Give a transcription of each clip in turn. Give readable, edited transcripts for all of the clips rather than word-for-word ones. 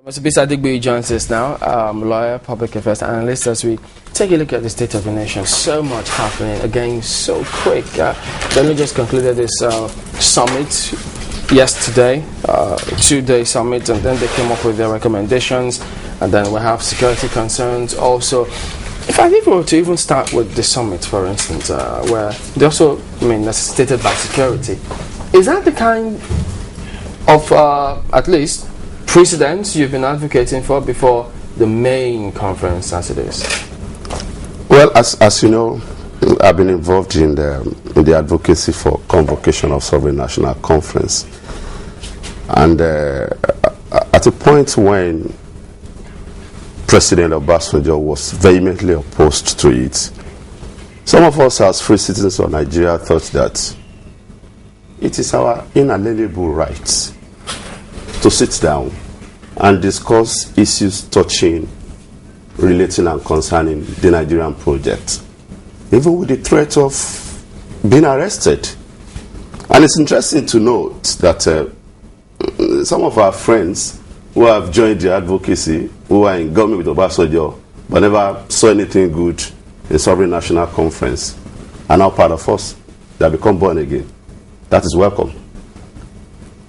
Mr. Bisa Digby joins us now, lawyer, public affairs analyst, as we take a look at the state of the nation. So much happening, again, so quick. Then we just concluded this summit yesterday, 2-day summit, and then they came up with their recommendations, and then we have security concerns also. If I were to even start with the summit, for instance, where they also, necessitated by security, is that the kind of, at least, precedents you've been advocating for before the main conference as it is? Well, as you know, I've been involved in the advocacy for convocation of Sovereign National Conference. And at a point when President Obasanjo was vehemently opposed to it, some of us as free citizens of Nigeria thought that it is our inalienable right to sit down and discuss issues touching, relating and concerning the Nigerian project, even with the threat of being arrested. And it's interesting to note that some of our friends who have joined the advocacy, who are in government with Obasanjo, but never saw anything good in Sovereign National Conference, are now part of us. They have become born again. That is welcome.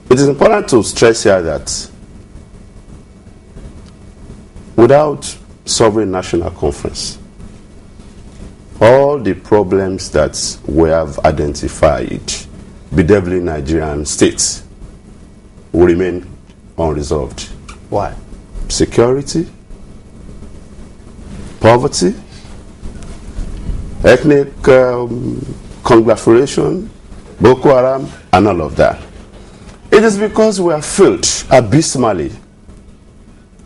It is important to stress here that without Sovereign National Conference, all the problems that we have identified bedeviling Nigerian states will remain unresolved. Why? Security, poverty, ethnic conglomeration, Boko Haram, and all of that. It is because we have failed abysmally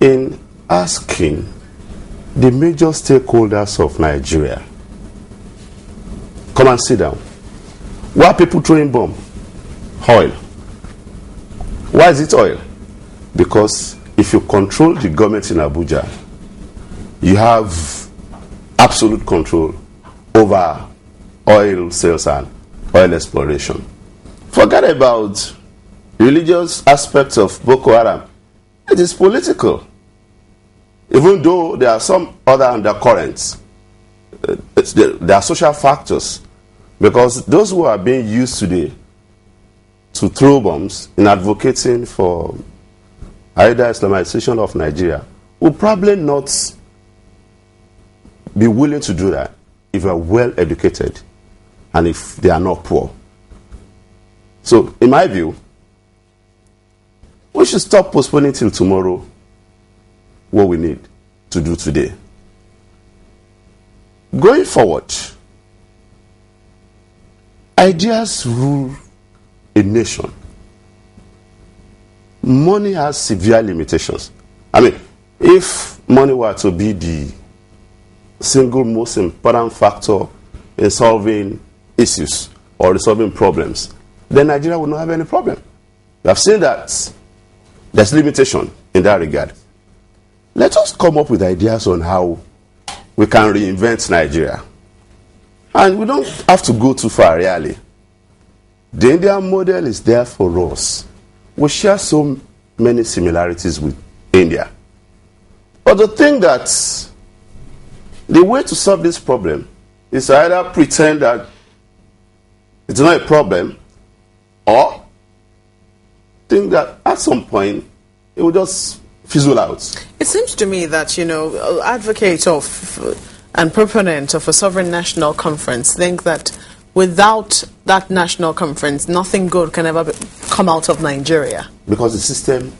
in asking the major stakeholders of Nigeria, come and sit down. Why are people throwing bomb? Oil. Why is it oil? Because if you control the government in Abuja, you have absolute control over oil sales and oil exploration. Forget about religious aspects of Boko Haram. It is political. Even though there are some other undercurrents, there are social factors. Because those who are being used today to throw bombs in advocating for either Islamization of Nigeria will probably not be willing to do that if they are well educated and if they are not poor. So, in my view, we should stop postponing till tomorrow what we need to do today. Going forward, ideas rule a nation. Money has severe limitations. If money were to be the single most important factor in solving issues or resolving problems, then Nigeria would not have any problem. We have seen that there's limitation in that regard. Let us come up with ideas on how we can reinvent Nigeria. And we don't have to go too far, really. The Indian model is there for us. We share so many similarities with India. But the thing that the way to solve this problem is to either pretend that it's not a problem or think that at some point it will just fizzle out. It seems to me that, advocates of and proponents of a sovereign national conference think that without that national conference, nothing good can ever come out of Nigeria. Because the system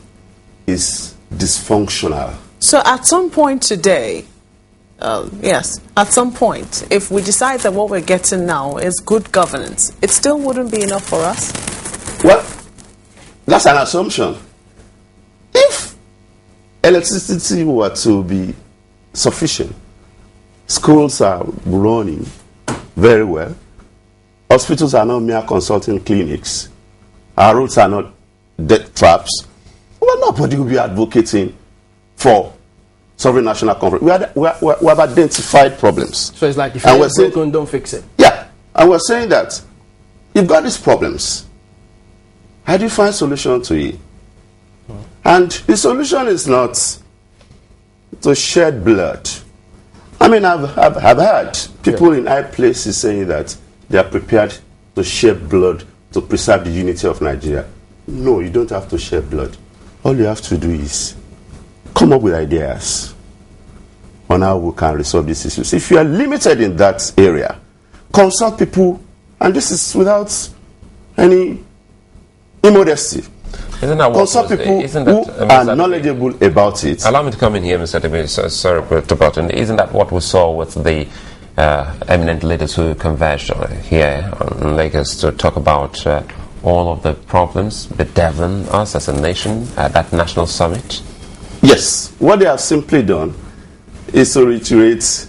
is dysfunctional. So at some point today, yes, at some point, if we decide that what we're getting now is good governance, it still wouldn't be enough for us? Well, that's an assumption. If electricity were to be sufficient, schools are running very well, hospitals are not mere consulting clinics, our roads are not death traps, well, nobody will be advocating for sovereign national conference. We have identified problems. So it's like if you're broken, don't fix it. Yeah, and we're saying that you've got these problems. How do you find solution to it? And the solution is not to shed blood. I mean, I've heard people in high places saying that they are prepared to shed blood to preserve the unity of Nigeria. No, you don't have to shed blood. All you have to do is come up with ideas on how we can resolve these issues. If you are limited in that area, consult people, and this is without any immodesty. Isn't that consult people who are knowledgeable about it. Allow me to come in here, Mr. Debe. Sorry to butt in. Isn't that what we saw with the eminent leaders who converged here in Lagos to talk about all of the problems bedeviling us as a nation at that national summit? Yes. What they have simply done is to reiterate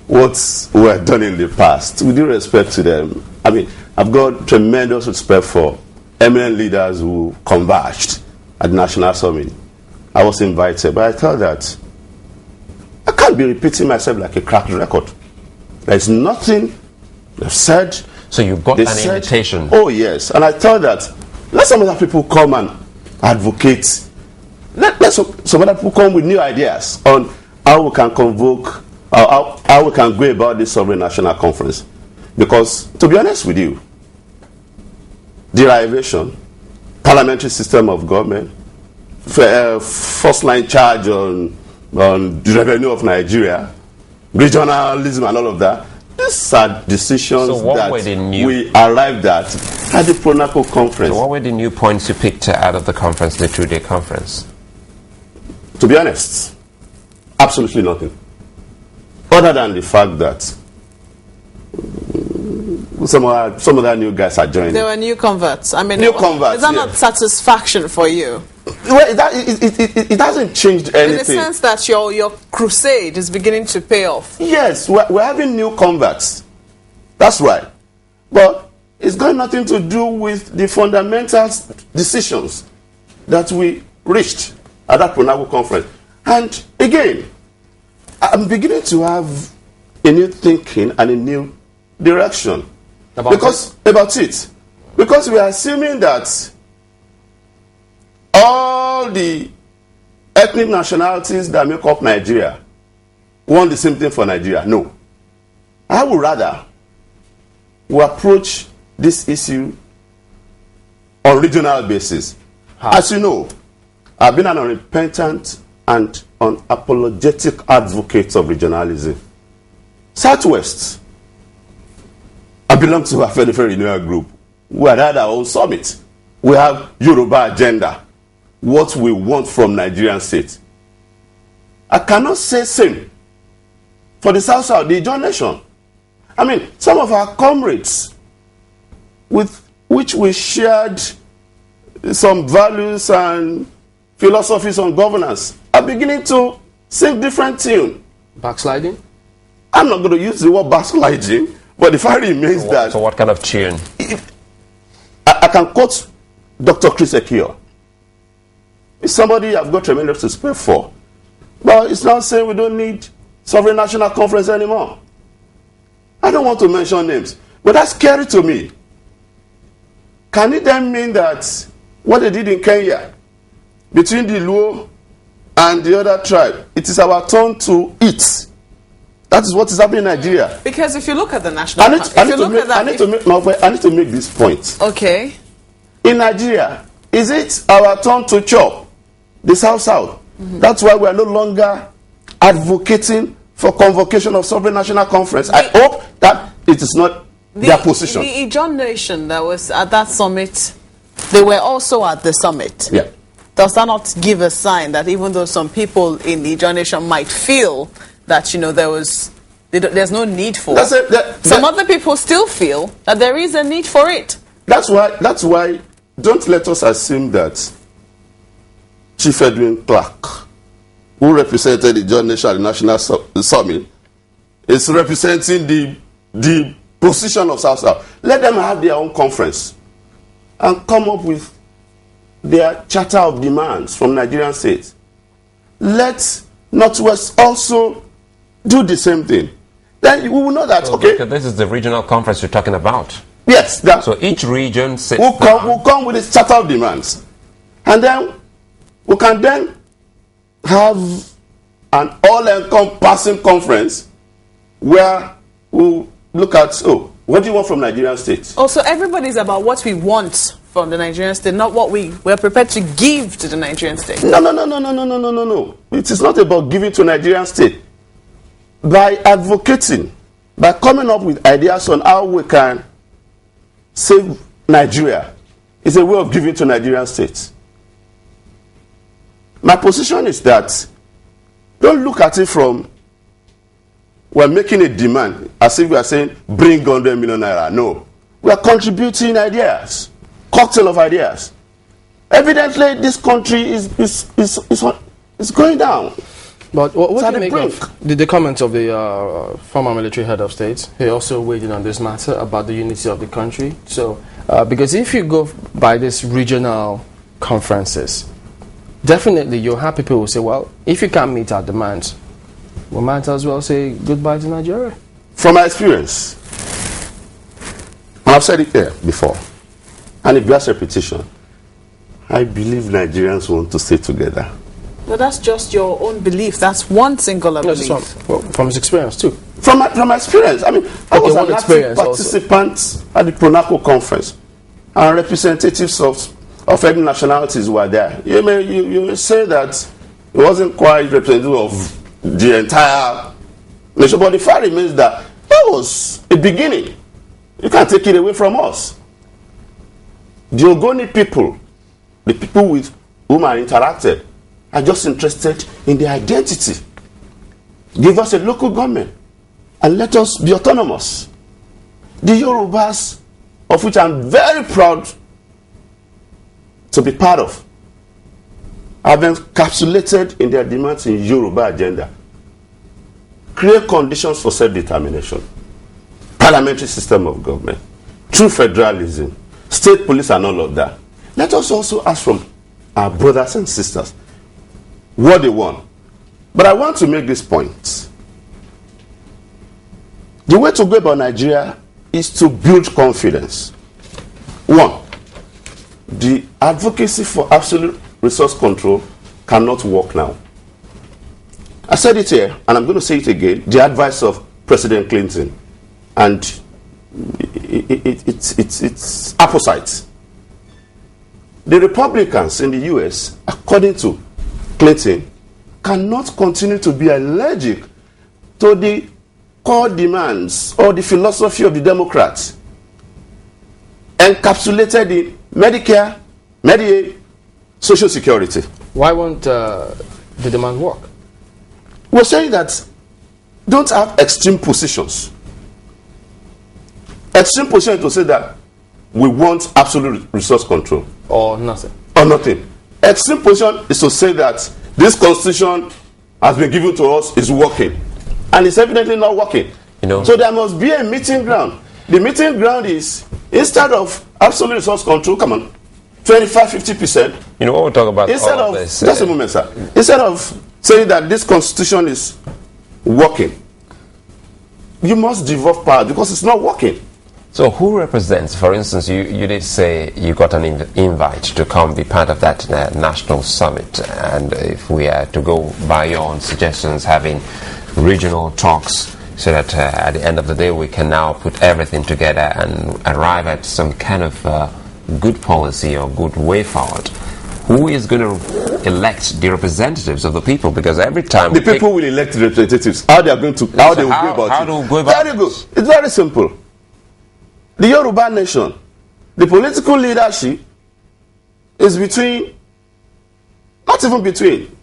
what were done in the past. With due respect to them, I mean, I've got tremendous respect for eminent leaders who converged at the National Summit. I was invited, but I thought that I can't be repeating myself like a cracked record. There's nothing they've said. So you got an invitation? Oh, yes. And I thought that let some other people come and advocate. Let some other people come with new ideas on how we can convoke, how we can go about this Sovereign National Conference. Because, to be honest with you, derivation, parliamentary system of government, first line charge on the revenue of Nigeria, regionalism and all of that, these are decisions that we arrived at the PRONACO conference. So what were the new points you picked out of the conference, the 2-day conference? To be honest, absolutely nothing. Other than the fact that some of the new guys are joining. There were new converts. I mean, new converts. Is that not satisfaction for you? Well, it hasn't changed anything. In the sense that your crusade is beginning to pay off. Yes, we're having new converts. That's right. But it's got nothing to do with the fundamental decisions that we reached at that PRONACO conference. And again, I'm beginning to have a new thinking and a new direction because we are assuming that all the ethnic nationalities that make up Nigeria want the same thing for Nigeria. No. I would rather we approach this issue on regional basis. As you know, I've been an unrepentant and unapologetic advocate of regionalism. Southwest, I belong to a very renewal group. We had our own summit. We have Yoruba agenda. What we want from Nigerian state. I cannot say same for the South, the Ijaw nation. I mean, some of our comrades with which we shared some values and philosophies on governance are beginning to sing different tune. Backsliding? I'm not going to use the word backsliding, but the fact remains that... So what kind of tune? I can quote Dr. Chris Ekio. It's somebody I've got tremendous respect for. But it's not saying we don't need Sovereign National Conference anymore. I don't want to mention names, but that's scary to me. Can it then mean that what they did in Kenya, between the Luo and the other tribe, it is our turn to eat? That is what is happening in Nigeria. Because if you look at the national... I need to make this point. Okay. In Nigeria, is it our turn to chop the South? That's why we are no longer advocating for convocation of Sovereign National Conference. I hope that it is not their position. The Ijaw nation that was at that summit, they were also at the summit. Yeah. Does that not give a sign that even though some people in the Ijaw nation might feel that there's no need for it, some other people still feel that there is a need for it? That's why don't let us assume that Chief Edwin Clark, who represented the Ijaw nation at the National Summit, is representing the position of South. Let them have their own conference and come up with their charter of demands from Nigerian states. Let Northwest also do the same thing. Then we will know that, okay. This is the regional conference you're talking about. Yes. So each region will come with its charter of demands. And then we can then have an all-encompassing conference where we'll look at, oh, what do you want from Nigerian state? Also, everybody's about what we want from the Nigerian state, not what we're prepared to give to the Nigerian state. No. It is not about giving to Nigerian state. By advocating, by coming up with ideas on how we can save Nigeria, is a way of giving to Nigerian states. My position is that don't look at it from we're making a demand as if we are saying bring 100 million naira. No, we are contributing ideas, cocktail of ideas. Evidently, this country is going down. But what do you make of the comments of the former military head of state? He also weighed in on this matter about the unity of the country. So, because if you go by these regional conferences, definitely you'll have people who say, well, if you can't meet our demands, we might as well say goodbye to Nigeria. From my experience, and I've said it here before, and it bears repetition, I believe Nigerians want to stay together. But that's just your own belief. That's one singular belief. From his experience too. From my experience, I mean, I was an active participant at the Pronaco conference, and representatives of every nationalities were there. You may say that it wasn't quite representative of the entire nation, but the fact remains that was a beginning. You can't take it away from us. The Ogoni people, the people with whom I interacted, are just interested in their identity. Give us a local government and let us be autonomous. The Yorubas, of which I'm very proud to be part of, have encapsulated in their demands in Yoruba agenda. Create conditions for self-determination, parliamentary system of government, true federalism, state police and all of that. Let us also ask from our brothers and sisters what they want. But I want to make this point. The way to go about Nigeria is to build confidence. One, the advocacy for absolute resource control cannot work now. I said it here, and I'm going to say it again, the advice of President Clinton, and it's opposite. The Republicans in the US, according to Clinton, cannot continue to be allergic to the core demands or the philosophy of the Democrats encapsulated in Medicare, Medicaid, Social Security. Why won't the demand work? We're saying that don't have extreme positions. Extreme position is to say that we want absolute resource control. Or nothing. Or nothing. Extreme position is to say that this constitution has been given to us, is working. And it's evidently not working. So there must be a meeting ground. The meeting ground is, instead of absolute resource control, 25-50%. What we'll talk about instead all of this. Just a moment, sir. Instead of saying that this constitution is working, you must devolve power because it's not working. So who represents, for instance, you did say you got an invite to come be part of that national summit, and if we are to go by your own suggestions, having regional talks so that at the end of the day we can now put everything together and arrive at some kind of good policy or good way forward. Who is going to elect the representatives of the people? Because every time the people will elect the representatives. How they are going to, how they will go about it. How do we go about very good. It's very simple. The Yoruba nation, the political leadership is between, not even between,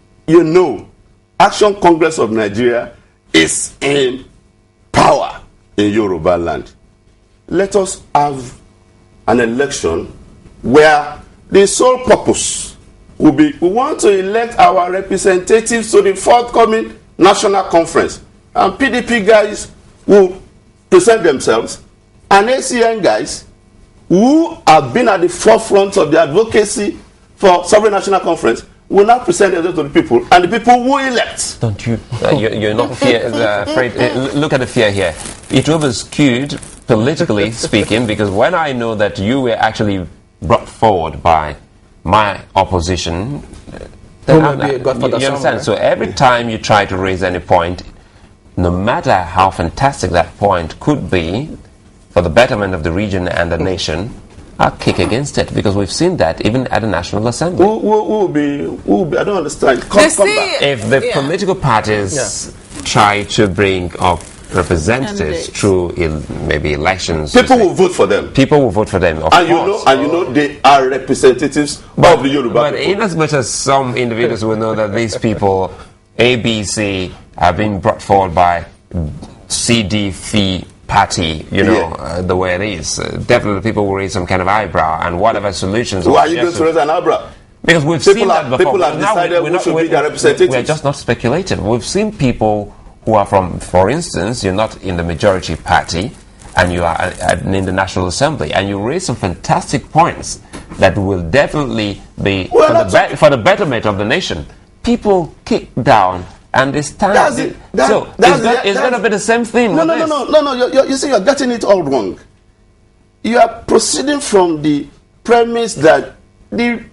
Action Congress of Nigeria is in power in Yoruba land. Let us have an election where the sole purpose will be, we want to elect our representatives to the forthcoming national conference. And PDP guys will present themselves, and ACN guys who have been at the forefront of the advocacy for sovereign national conference will now present themselves to the people, and the people will elect. Don't you? You're not afraid. Look at the fear here. It will be skewed politically speaking, because when I know that you were actually brought forward by my opposition Who may be a godfather you understand? So every time you try to raise any point, no matter how fantastic that point could be for the betterment of the region and the nation, I'll kick against it, because we've seen that even at the National Assembly. Who will be, I don't understand. Come back. If the political parties try to bring up representatives through maybe elections, people will vote for them. People will vote for them, of and course. You know they are representatives of the Yoruba But people. in as much as some individuals will know that these people, ABC, are being brought forward by CDF party, the way it is, definitely people will raise some kind of eyebrow, and whatever solutions. Why are you going to raise an eyebrow? Because we've seen that before. People have decided who should be their representatives. We're just not speculating. We've seen people who are from, for instance, you're not in the majority party, and you are in the National Assembly, and you raise some fantastic points that will definitely be for the betterment of the nation. People kick down. And they stand. It's going to be the same thing. No. You see, you're getting it all wrong. You are proceeding from the premise that the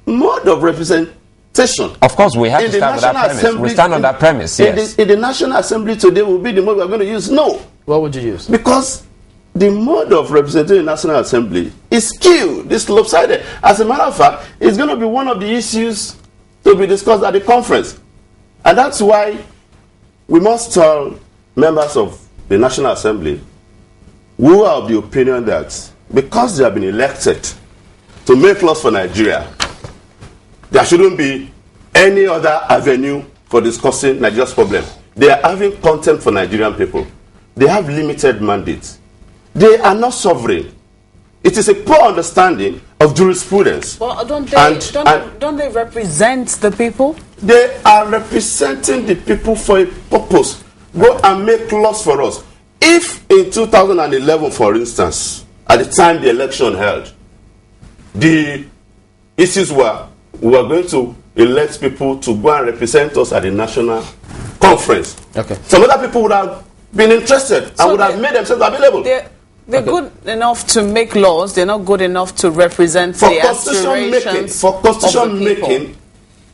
mode of representation. Of course, we have to stand on that premise. We stand on that premise. Yes. In the National Assembly today will be the mode we're going to use. No. What would you use? Because the mode of representing the National Assembly is skewed. It's lopsided. As a matter of fact, it's going to be one of the issues to be discussed at the conference. And that's why we must tell members of the National Assembly who are of the opinion that because they have been elected to make laws for Nigeria, there shouldn't be any other avenue for discussing Nigeria's problem. They are having contempt for Nigerian people. They have limited mandates. They are not sovereign. It is a poor understanding of jurisprudence. Well, don't they represent the people? They are representing the people for a purpose. Go and make laws for us. If in 2011, for instance, at the time the election held, the issues were we were going to elect people to go and represent us at the national conference. Okay. Some other people would have been interested and would have made themselves available. They're good enough to make laws. They're not good enough to represent the aspirations for constitution making,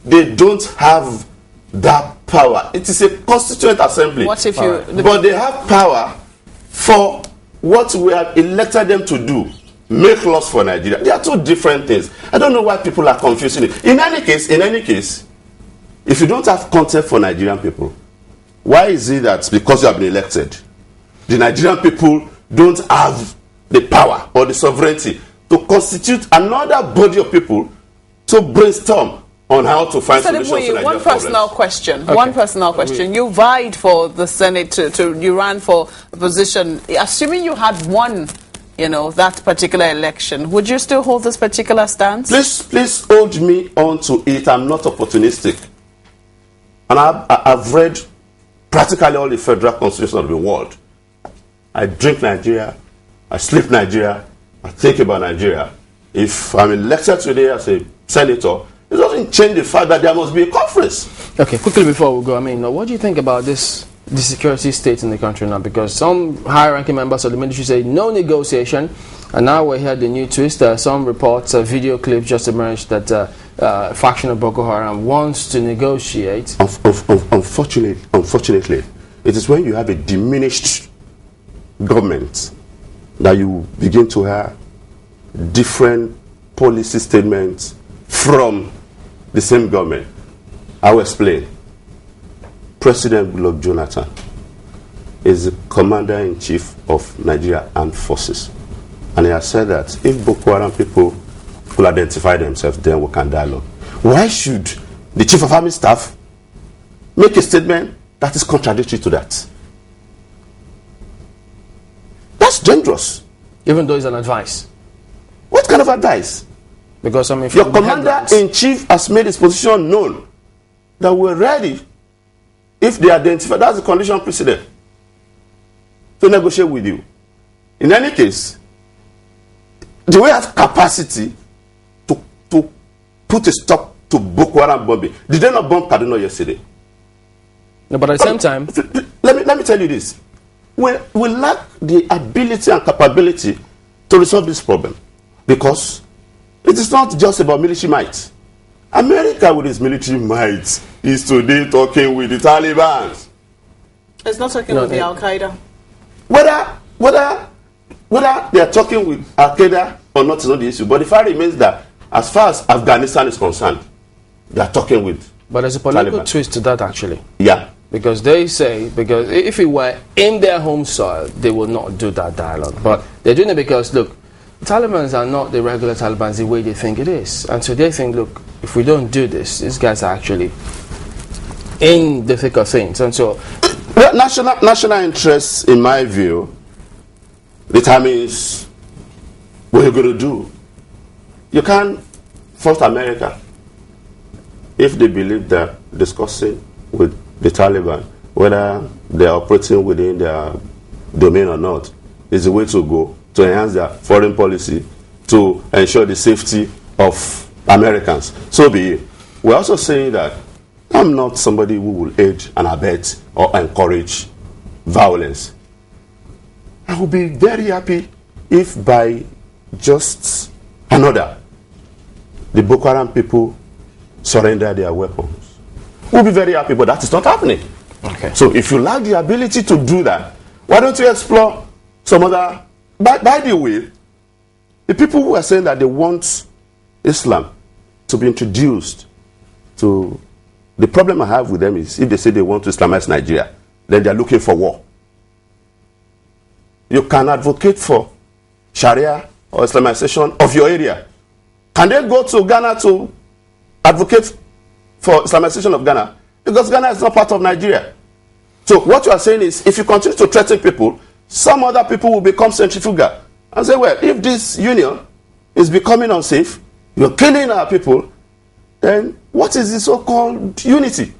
they don't have that power. It is a constituent assembly. What if you? But they have power for what we have elected them to do. Make laws for Nigeria. They are two different things. I don't know why people are confusing it. In any case, if you don't have contempt for Nigerian people, why is it that because you have been elected, the Nigerian people don't have the power or the sovereignty to constitute another body of people to brainstorm on how to find solutions to Nigerian One personal question. Okay. One personal question. You vied for the Senate. You ran for a position. Assuming you had won, that particular election, would you still hold this particular stance? Please hold me on to it. I'm not opportunistic, and I've read practically all the federal constitutions of the world. I drink Nigeria, I sleep Nigeria, I think about Nigeria. If I'm elected today as a senator, it doesn't change the fact that there must be a conference. Okay, quickly before we go, what do you think about the security state in the country now? Because some high-ranking members of the military say no negotiation, and now we heard the new twist. Some reports, video clips just emerged that faction of Boko Haram wants to negotiate. Unfortunately, it is when you have a diminished government that you begin to have different policy statements from the same government. I will explain. President Goodluck Jonathan is the commander-in-chief of Nigeria Armed Forces, and he has said that if Boko Haram people will identify themselves, then we can dialogue. Why should the chief of army staff make a statement that is contradictory to that? That's dangerous. Even though it's an advice. What kind of advice? Because your commander-in-chief has made his position known that we're ready, if they identify, that's the condition precedent, to negotiate with you. In any case, do we have capacity to put a stop to Boko Haram bombing? Did they not bomb Kaduna yesterday? No, but at the same time, let me tell you this. We lack the ability and capability to resolve this problem, because it is not just about military might. America, with its military might, is today talking with the Taliban. It's not talking with the Al-Qaeda. Whether they are talking with Al-Qaeda or not is not the issue. But the fact remains that as far as Afghanistan is concerned, they are talking with But there's a political Taliban. twist to that, actually. Yeah. Because they say, because if it were in their home soil, they would not do that dialogue. But they're doing it because, look, the Taliban are not the regular Taliban the way they think it is. And so they think, look, if we don't do this, these guys are actually in the thick of things. And so... Well, national interests, in my view, determines what you're going to do. You can't force America if they believe that discussing with the Taliban, whether they are operating within their domain or not, is the way to go to enhance their foreign policy, to ensure the safety of Americans. So be it. We're also saying that I'm not somebody who will aid and abet or encourage violence. I would be very happy if by just another, the Boko Haram people surrender their weapons. We'll be very happy, but that is not happening. Okay. So if you lack the ability to do that, why don't you explore some other... By the way, the people who are saying that they want Islam to be introduced to... The problem I have with them is if they say they want to Islamize Nigeria, then they're looking for war. You can advocate for Sharia or Islamization of your area. Can they go to Ghana to advocate for Islamization of Ghana? Because Ghana is not part of Nigeria. So what you are saying is, if you continue to threaten people, some other people will become centrifugal and say, well, if this union is becoming unsafe, you're killing our people, then what is the so-called unity?